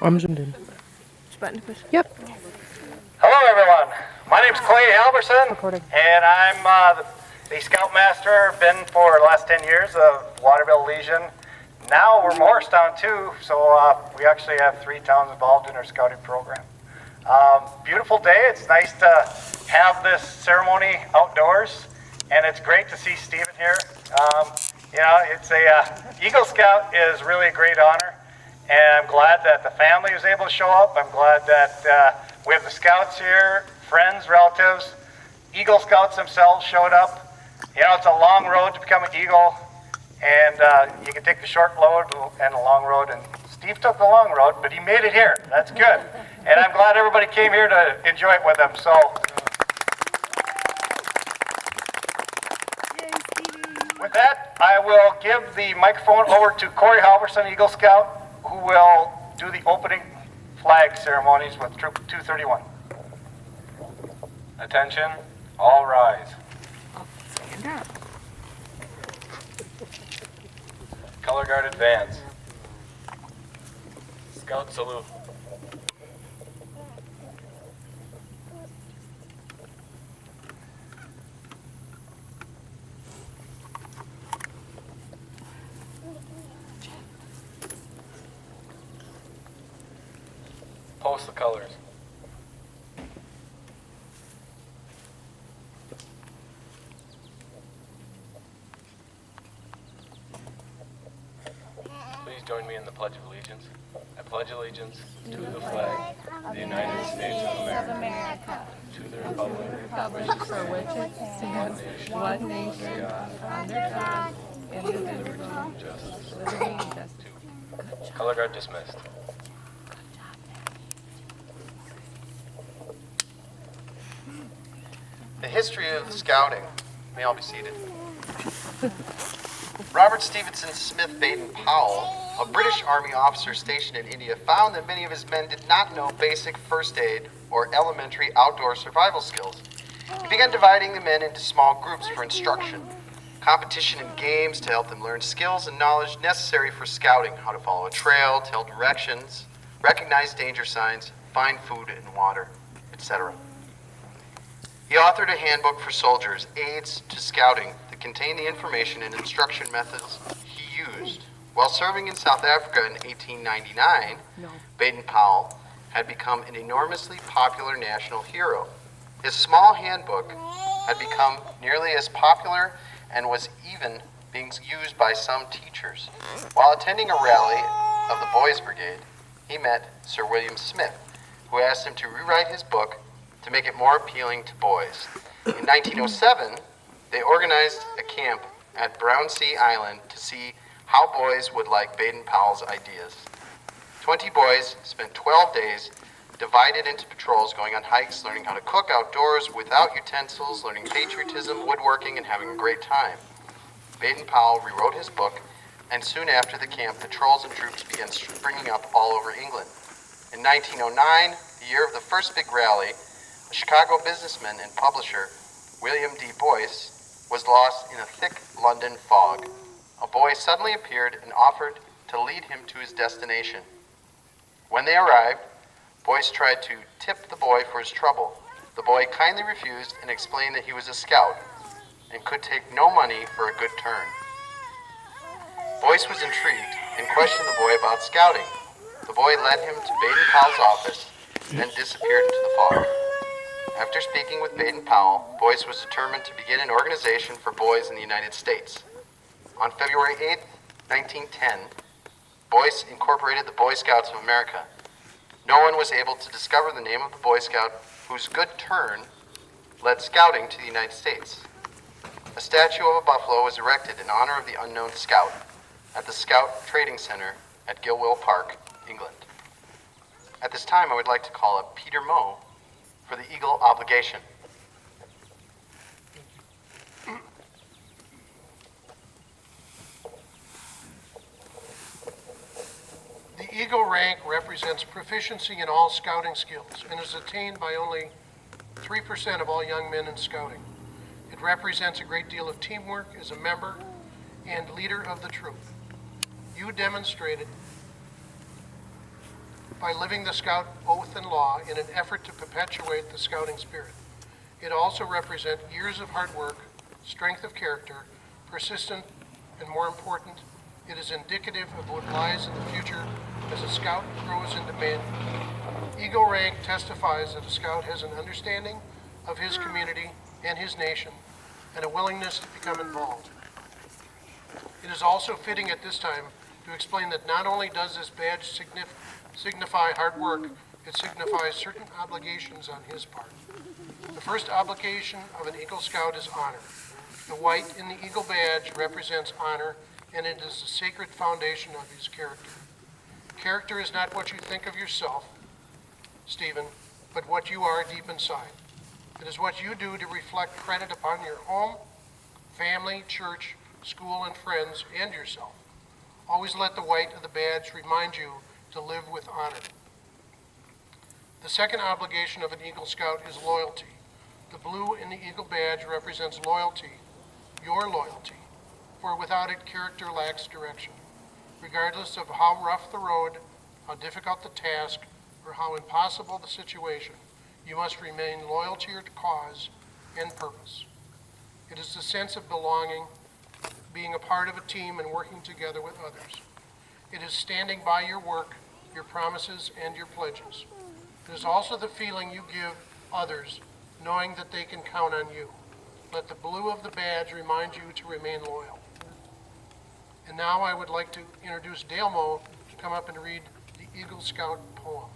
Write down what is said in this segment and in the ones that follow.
I'm zoomed in. Yep. Hello, everyone. My name's Clay Halverson, Recording. and I'm the Scoutmaster. Been for the last 10 years of Waterville Legion. Now we're Morristown too, so we actually have 3 towns involved in our scouting program. Beautiful day. It's nice to have this ceremony outdoors, and it's great to see Stephen here. It's Eagle Scout is really a great honor, and I'm glad that the family was able to show up. I'm glad that we have the scouts here, friends, relatives. Eagle Scouts themselves showed up. It's a long road to become an Eagle, and you can take the short road and the long road, and Steve took the long road, but he made it here. That's good. And I'm glad everybody came here to enjoy it with him. So, with that, I will give the microphone over to Corey Halverson, Eagle Scout, who will do the opening flag ceremonies with Troop 231. Attention, all rise. Stand up. Color guard advance. Scout salute. Post the colors. Please join me in the Pledge of Allegiance. I pledge allegiance to the flag of the United States of America, to the republic For which it stands, one nation, under God, indivisible, liberty and justice. Color guard dismissed. The history of scouting. May all be seated. Robert Stevenson Smith Baden-Powell, a British Army officer stationed in India, found that many of his men did not know basic first aid or elementary outdoor survival skills. He began dividing the men into small groups for instruction, competition and games to help them learn skills and knowledge necessary for scouting, how to follow a trail, tell directions, recognize danger signs, find food and water, etc. He authored a handbook for soldiers, Aids to Scouting, that contained the information and instruction methods he used. While serving in South Africa in 1899, Baden-Powell had become an enormously popular national hero. His small handbook had become nearly as popular and was even being used by some teachers. While attending a rally of the Boys Brigade, he met Sir William Smith, who asked him to rewrite his book to make it more appealing to boys. In 1907, they organized a camp at Brownsea Island to see how boys would like Baden-Powell's ideas. 20 boys spent 12 days divided into patrols, going on hikes, learning how to cook outdoors without utensils, learning patriotism, woodworking, and having a great time. Baden-Powell rewrote his book, and soon after the camp, patrols and troops began springing up all over England. In 1909, the year of the first big rally, a Chicago businessman and publisher, William D. Boyce, was lost in a thick London fog. A boy suddenly appeared and offered to lead him to his destination. When they arrived, Boyce tried to tip the boy for his trouble. The boy kindly refused and explained that he was a scout and could take no money for a good turn. Boyce was intrigued and questioned the boy about scouting. The boy led him to Baden-Powell's office, then disappeared into the fog. After speaking with Baden-Powell, Boyce was determined to begin an organization for boys in the United States. On February 8, 1910, Boyce incorporated the Boy Scouts of America. No one was able to discover the name of the Boy Scout whose good turn led scouting to the United States. A statue of a buffalo was erected in honor of the unknown scout at the Scout Trading Center at Gilwell Park, England. At this time, I would like to call up Peter Moe for the Eagle obligation. The Eagle rank represents proficiency in all scouting skills and is attained by only 3% of all young men in scouting. It represents a great deal of teamwork as a member and leader of the troop. You demonstrated by living the Scout oath and law in an effort to perpetuate the Scouting spirit. It also represents years of hard work, strength of character, persistent, and more important, it is indicative of what lies in the future as a Scout grows into manhood. Eagle Rank testifies that a Scout has an understanding of his community and his nation and a willingness to become involved. It is also fitting at this time to explain that not only does this badge signify hard work, it signifies certain obligations on his part. The first obligation of an Eagle Scout is honor. The white in the Eagle badge represents honor, and it is the sacred foundation of his character. Character is not what you think of yourself, Stephen, but what you are deep inside. It is what you do to reflect credit upon your home, family, church, school, and friends, and yourself. Always let the white of the badge remind you to live with honor. The second obligation of an Eagle Scout is loyalty. The blue in the Eagle badge represents loyalty, your loyalty, for without it, character lacks direction. Regardless of how rough the road, how difficult the task, or how impossible the situation, you must remain loyal to your cause and purpose. It is the sense of belonging, being a part of a team and working together with others. It is standing by your work, your promises, and your pledges. It is also the feeling you give others, knowing that they can count on you. Let the blue of the badge remind you to remain loyal. And now I would like to introduce Dale Moe to come up and read the Eagle Scout poem.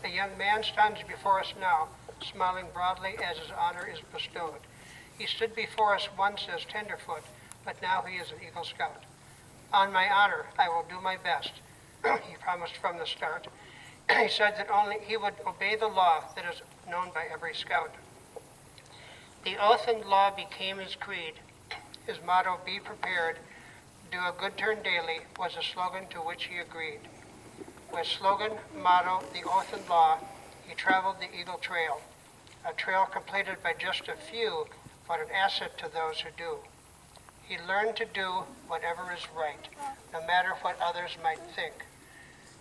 A young man stands before us now, smiling broadly as his honor is bestowed. He stood before us once as Tenderfoot, but now he is an Eagle Scout. On my honor, I will do my best, he promised from the start. He said that only he would obey the law that is known by every Scout. The oath and law became his creed. His motto, be prepared, do a good turn daily, was a slogan to which he agreed. With slogan, motto, the oath and law, he traveled the Eagle Trail, a trail completed by just a few, but an asset to those who do. He learned to do whatever is right, no matter what others might think.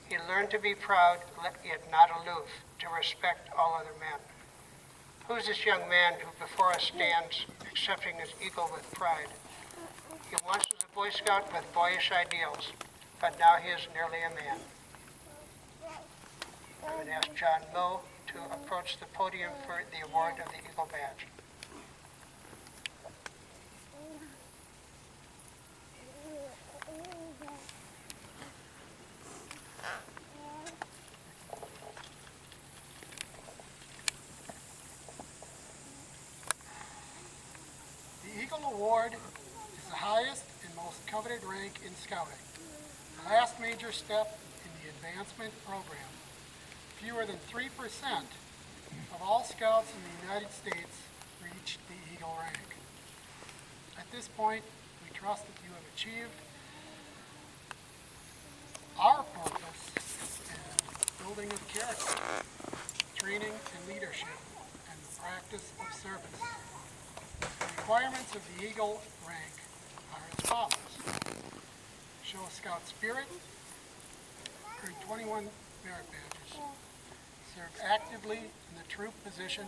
He learned to be proud, yet not aloof, to respect all other men. Who's this young man who before us stands, accepting his eagle with pride? He once was a Boy Scout with boyish ideals, but now he is nearly a man. I would ask John Moe to approach the podium for the award of the Eagle Badge. The Eagle Award is the highest and most coveted rank in Scouting, the last major step in the advancement program. Fewer than 3% of all Scouts in the United States reach the Eagle rank. At this point, we trust that you have achieved our purpose in building of character, training and leadership, and the practice of service. The requirements of the Eagle rank are as follows. Show Scout spirit, earn 21 merit badges, serve actively in the troop position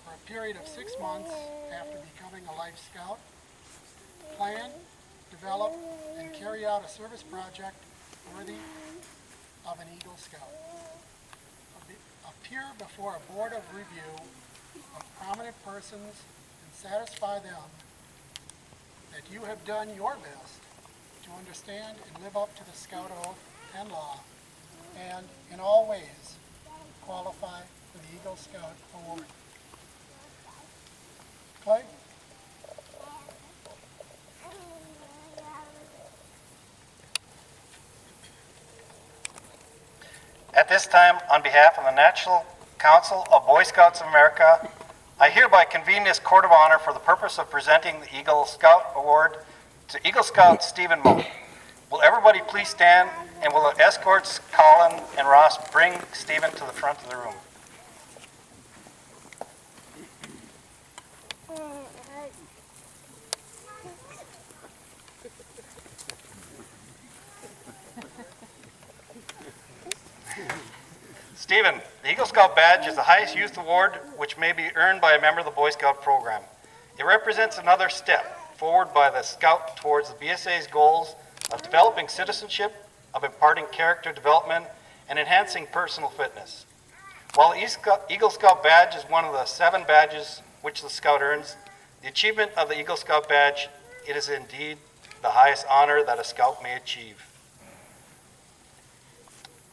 for a period of 6 months after becoming a Life Scout, plan, develop, and carry out a service project worthy of an Eagle Scout. Appear before a board of review of prominent persons and satisfy them that you have done your best to understand and live up to the Scout oath and law, and in all ways qualify for the Eagle Scout Award. Clay? At this time, on behalf of the National Council of Boy Scouts of America, I hereby convene this Court of Honor for the purpose of presenting the Eagle Scout Award to Eagle Scout Stephen Moe. Will everybody please stand, and will the escorts, Colin and Ross, bring Stephen to the front of the room? Stephen, the Eagle Scout badge is the highest youth award which may be earned by a member of the Boy Scout program. It represents another step forward by the Scout towards the BSA's goals of developing citizenship, of imparting character development, and enhancing personal fitness. While the Eagle Scout badge is one of the 7 badges which the Scout earns, the achievement of the Eagle Scout badge, it is indeed the highest honor that a Scout may achieve.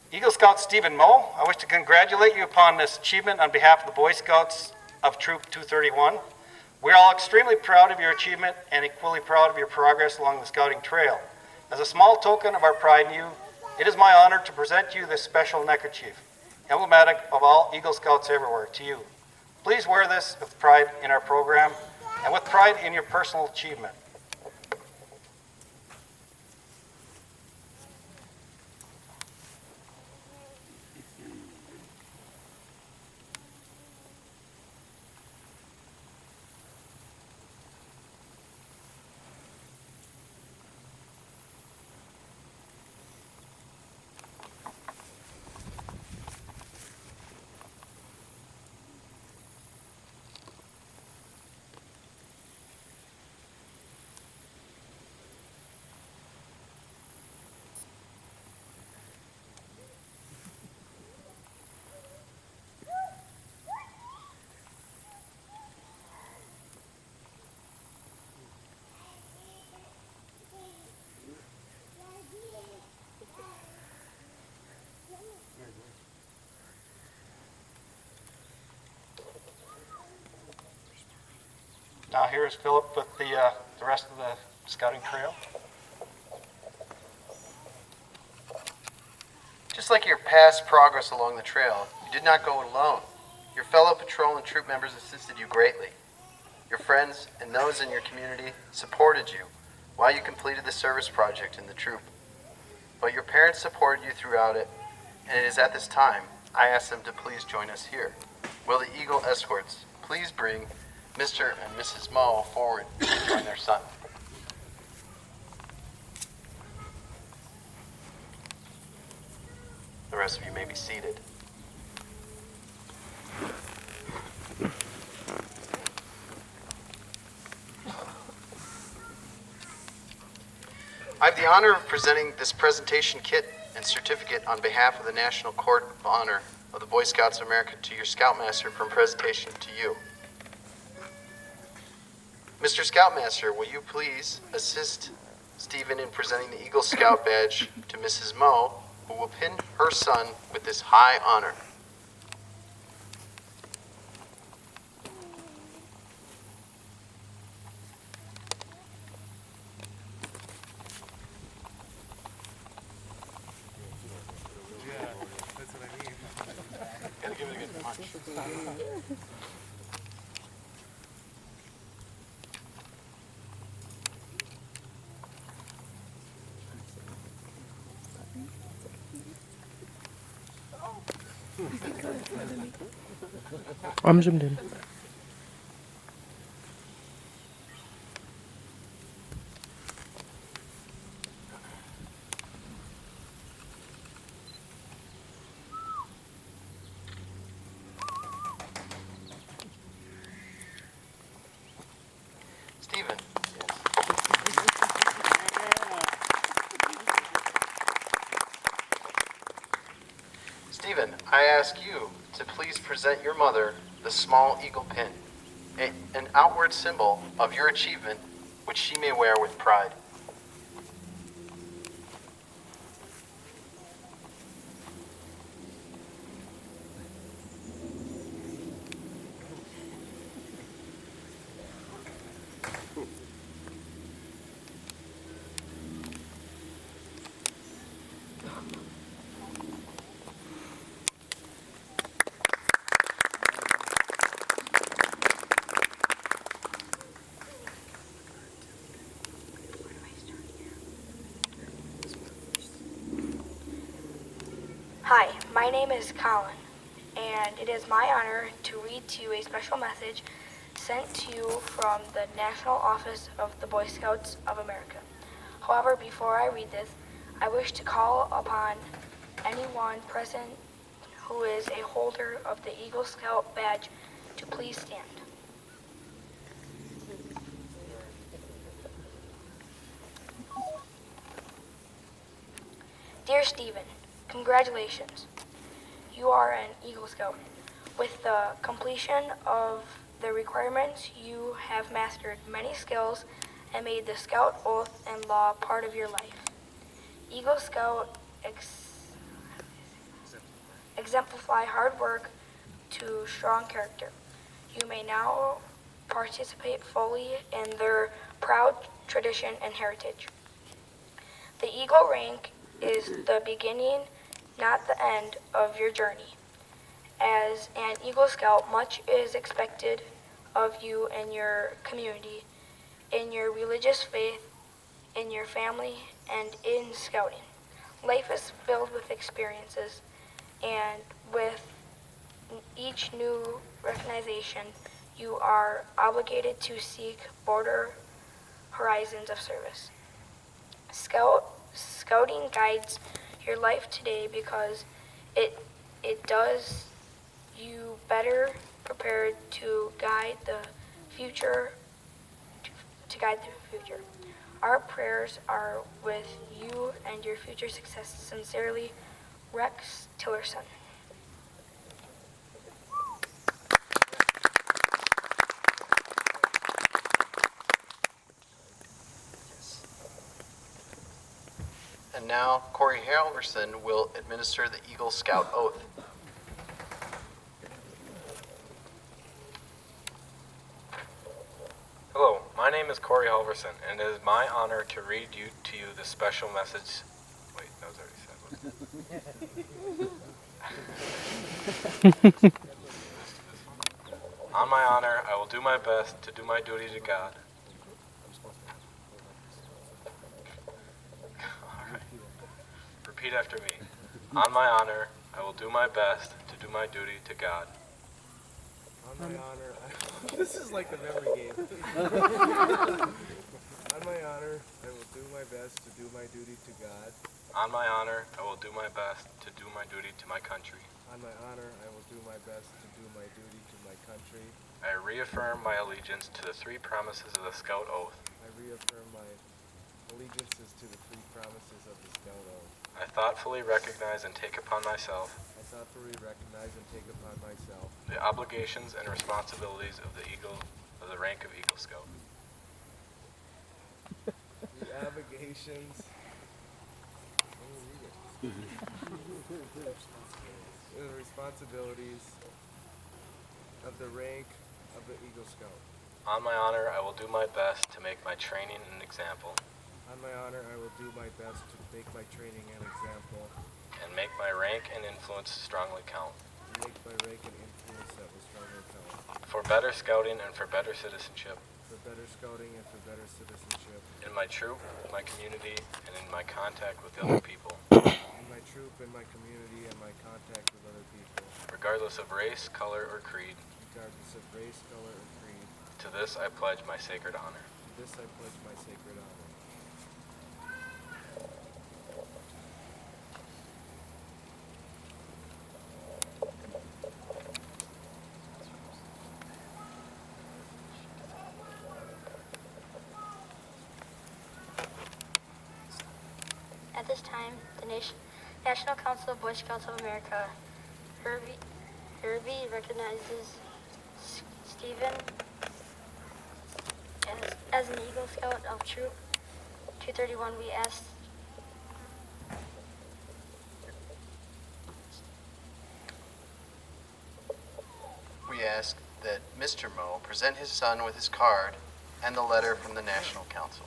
Eagle Scout Stephen Moe, I wish to congratulate you upon this achievement on behalf of the Boy Scouts of Troop 231. We're all extremely proud of your achievement and equally proud of your progress along the Scouting Trail. As a small token of our pride in you, it is my honor to present you this special neckerchief, emblematic of all Eagle Scouts everywhere, to you. Please wear this with pride in our program and with pride in your personal achievement. Now here is Philip with the rest of the Scouting Trail. Just like your past progress along the trail, you did not go alone. Your fellow patrol and troop members assisted you greatly. Your friends and those in your community supported you while you completed the service project in the troop. But your parents supported you throughout it, and it is at this time I ask them to please join us here. Will the Eagle Escorts please bring Mr. and Mrs. Moe forward to join their son? The rest of you may be seated. I have the honor of presenting this presentation kit and certificate on behalf of the National Court of Honor of the Boy Scouts of America to your Scoutmaster from presentation to you. Mr. Scoutmaster, will you please assist Stephen in presenting the Eagle Scout badge to Mrs. Moe, who will pin her son with this high honor. Gotta give it a good punch. I'm zoomed in. Stephen. Stephen, I ask you to please present your mother the small eagle pin, an outward symbol of your achievement, which she may wear with pride. Hi, my name is Colin, and it is my honor to read to you a special message sent to you from the National Office of the Boy Scouts of America. However, before I read this, I wish to call upon anyone present who is a holder of the Eagle Scout badge to please stand. Dear Stephen, congratulations. You are an Eagle Scout. With the completion of the requirements, you have mastered many skills and made the Scout oath and law part of your life. Eagle Scout exemplify hard work to strong character. You may now participate fully in their proud tradition and heritage. The Eagle rank is the beginning, not the end of your journey. As an Eagle Scout, much is expected of you and your community, in your religious faith, in your family, and in scouting. Life is filled with experiences, and with each new recognition, you are obligated to seek broader horizons of service. Scouting guides your life today because it does you better prepared to guide the future. Our prayers are with you and your future success. Sincerely, Rex Tillerson. And now Corey Halverson will administer the Eagle Scout oath. Hello, my name is Corey Halverson, and it is my honor to read to you the special message. Wait, that was already said. On my honor, I will do my best to do my duty to God. All right. Repeat after me. On my honor, I will do my best to do my duty to God. On my honor, this is like a memory game. On my honor, I will do my best to do my duty to God. On my honor, I will do my best to do my duty to my country. On my honor, I will do my best to do my duty to my country. I reaffirm my allegiance to the three promises of the Scout Oath. I reaffirm my allegiances to the three promises of the Scout Oath. I thoughtfully recognize and take upon myself I thoughtfully recognize and take upon myself the obligations and responsibilities of the rank of Eagle Scout. the obligations. The responsibilities of the rank of the Eagle Scout. On my honor, I will do my best to make my training an example. On my honor, I will do my best to make my training an example. And make my rank and influence strongly count. And make my rank and influence that will strongly count. For better scouting and for better citizenship. For better scouting and for better citizenship. In my troop, my community, and in my contact with other people. In my troop, in my community, and my contact with other people. Regardless of race, color, or creed. Regardless of race, color, or creed. To this I pledge my sacred honor. To this I pledge my sacred honor. At this time, the National Council of Boy Scouts of America, Herbie recognizes Stephen as an Eagle Scout of Troop 231. We ask that Mr. Moe present his son with his card and the letter from the National Council.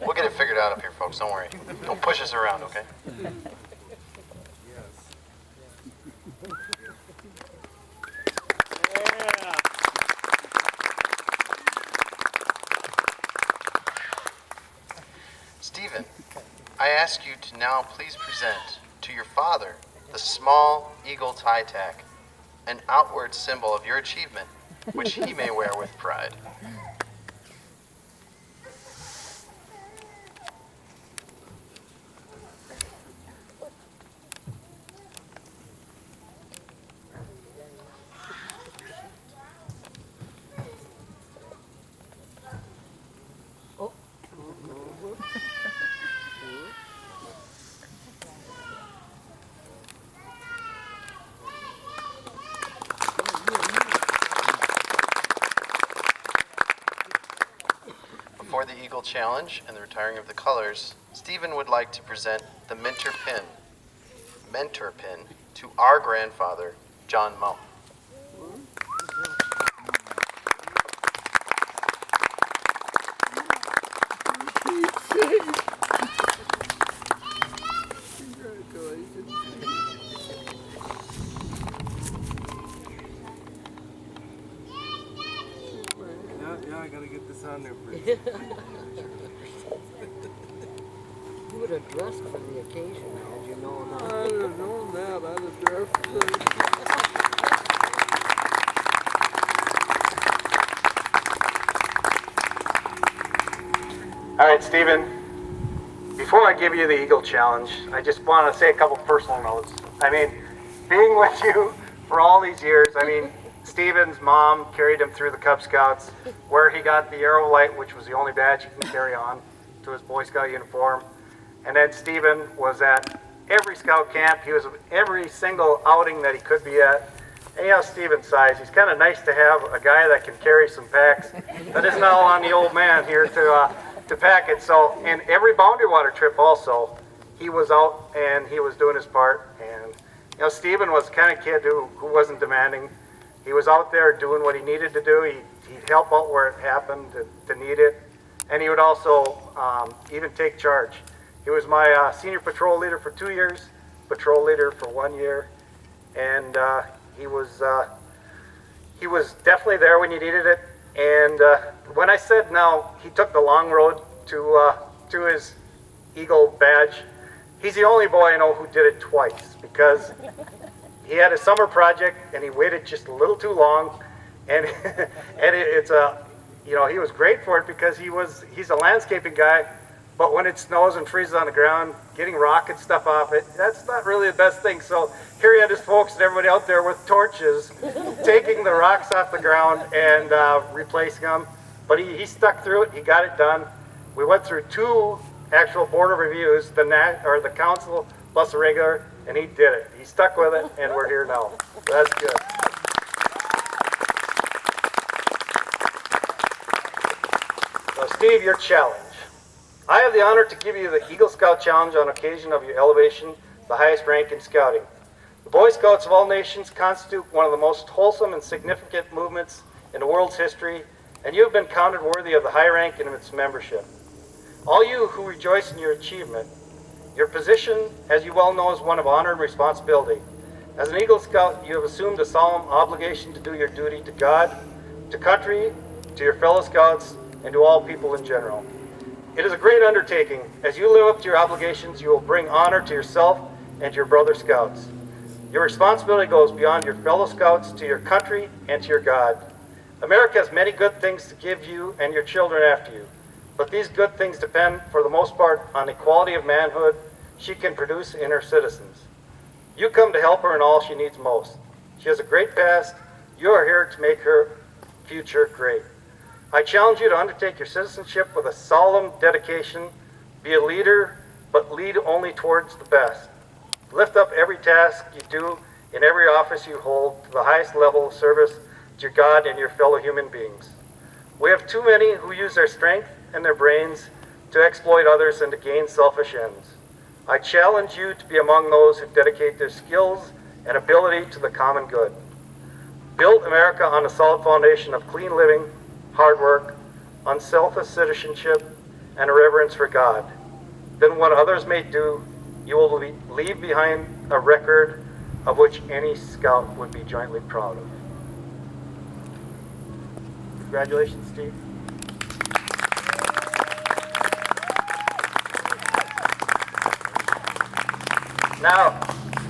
We'll get it figured out up here, folks. Don't worry. Don't push us around, okay? Stephen, I ask you to now please present to your father the small eagle tie tack, an outward symbol of your achievement, which he may wear with pride. Eagle Challenge and the retiring of the colors, Stephen would like to present the mentor pin to our grandfather, John Moe. Yeah, I gotta get this on there first. You would have dressed for the occasion, had you known that. I'd have known that. I'd have dressed for it. All right, Stephen, before I give you the Eagle Challenge, I just want to say a couple personal notes. I mean, being with you for all these years, I mean, Stephen's mom carried him through the Cub Scouts, where he got the Arrow Light, which was the only badge he can carry on to his Boy Scout uniform. And then Stephen was at every Scout camp. He was at every single outing that he could be at. And you know Stephen's size. He's kind of nice to have a guy that can carry some packs that isn't all on the old man here to pack it. So in every Boundary Water trip also, he was out and he was doing his part. And you know, Stephen was the kind of kid who wasn't demanding. He was out there doing what he needed to do. He'd help out where it happened to need it. And he would also even take charge. He was my senior patrol leader for 2 years, patrol leader for 1 year, and he was definitely there when you needed it. And when I said now, he took the long road to his Eagle badge. He's the only boy I know who did it twice, because he had a summer project and he waited just a little too long, and it's you know, he was great for it because he's a landscaping guy. But when it snows and freezes on the ground, getting rock and stuff off it, that's not really the best thing. So here he had his folks and everybody out there with torches, taking the rocks off the ground and replacing them. But he stuck through it. He got it done. We went through 2 actual board of reviews, the council plus the regular, and he did it. He stuck with it, and we're here now. So that's good. So Steve, your challenge. I have the honor to give you the Eagle Scout Challenge on occasion of your elevation to the highest rank in scouting. The Boy Scouts of all nations constitute one of the most wholesome and significant movements in the world's history, and you have been counted worthy of the high rank in its membership. All you who rejoice in your achievement, your position, as you well know, is one of honor and responsibility. As an Eagle Scout, you have assumed a solemn obligation to do your duty to God, to country, to your fellow Scouts, and to all people in general. It is a great undertaking. As you live up to your obligations, you will bring honor to yourself and to your brother Scouts. Your responsibility goes beyond your fellow Scouts to your country and to your God. America has many good things to give you and your children after you, but these good things depend, for the most part, on the quality of manhood she can produce in her citizens. You come to help her in all she needs most. She has a great past. You are here to make her future great. I challenge you to undertake your citizenship with a solemn dedication. Be a leader, but lead only towards the best. Lift up every task you do in every office you hold to the highest level of service to your God and your fellow human beings. We have too many who use their strength and their brains to exploit others and to gain selfish ends. I challenge you to be among those who dedicate their skills and ability to the common good. Build America on a solid foundation of clean living, hard work, unselfish citizenship, and a reverence for God. Then what others may do, you will leave behind a record of which any Scout would be jointly proud of. Congratulations, Steve. Now,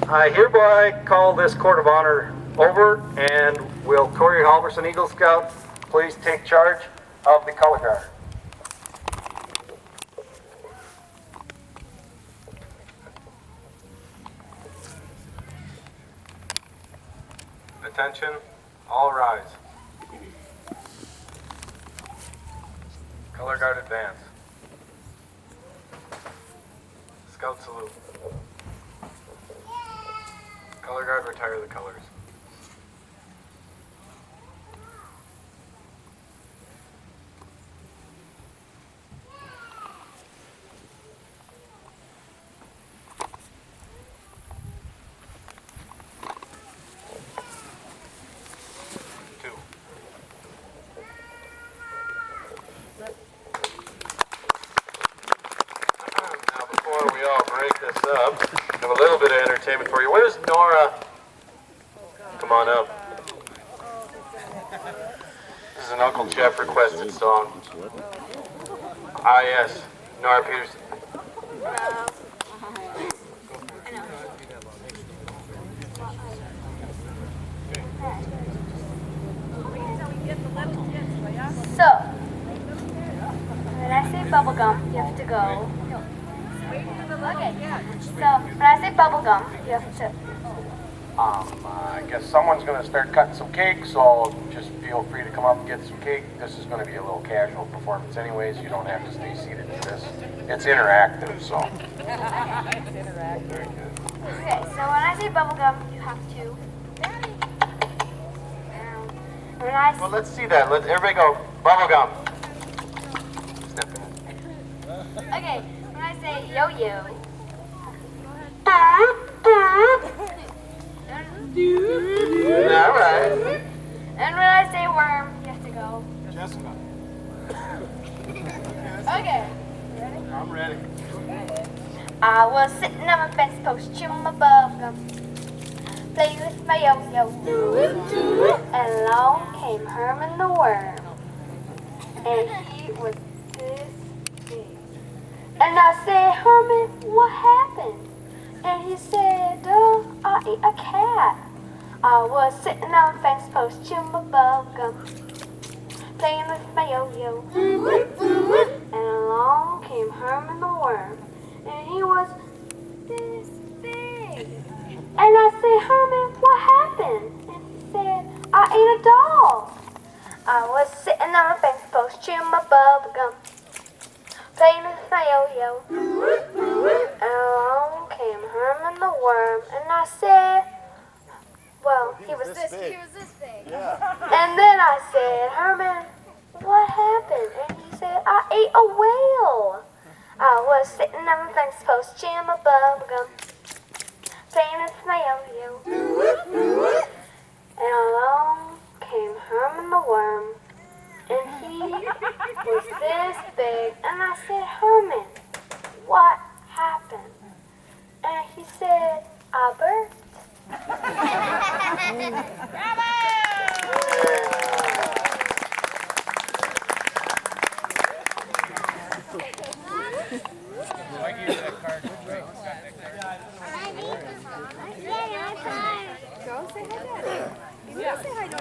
I hereby call this Court of Honor over, and will Corey Halverson, Eagle Scout, please take charge of the color guard. Attention, all rise. Color guard advance. Scout salute. Color guard retire the colors. I'll break this up. Have a little bit of entertainment for you. Where's Nora? Come on up. This is an Uncle Jeff requested song. Ah, yes. Nora Peterson. So, when I say bubblegum, you have to go. Okay. So, when I say bubblegum, you have to. I guess someone's gonna start cutting some cake, so just feel free to come up and get some cake. This is gonna be a little casual performance anyways. You don't have to stay seated for this. It's interactive, so. Okay, so when I say bubblegum, you have to. When I Well, let's see that. Let everybody go. Bubblegum. Okay, when I say yo-yo. All right. And when I say worm, you have to go. Jessica. Okay. I'm ready. I was sitting on my fence post, chewing my bubblegum, playing with my yo-yo. And along came Herman the worm. And he was this big. And I said, Herman, what happened? And he said, I ate a cat. I was sitting on a fence post, chewing my bubblegum, playing with my yo-yo. And along came Herman the worm. And he was this big. And I said, Herman, what happened? And he said, I ate a dog. I was sitting on a fence post, chewing my bubblegum, playing with my yo-yo. And along came Herman the worm. And I said, well, he was this big. And then I said, Herman, what happened? And he said, I ate a whale. I was sitting on a fence post, chewing my bubblegum, playing with my yo-yo. And along came Herman the worm. And he was this big. And I said, Herman, what happened? And he said, I birthed. Go say hi, Daddy. You need to say hi to him.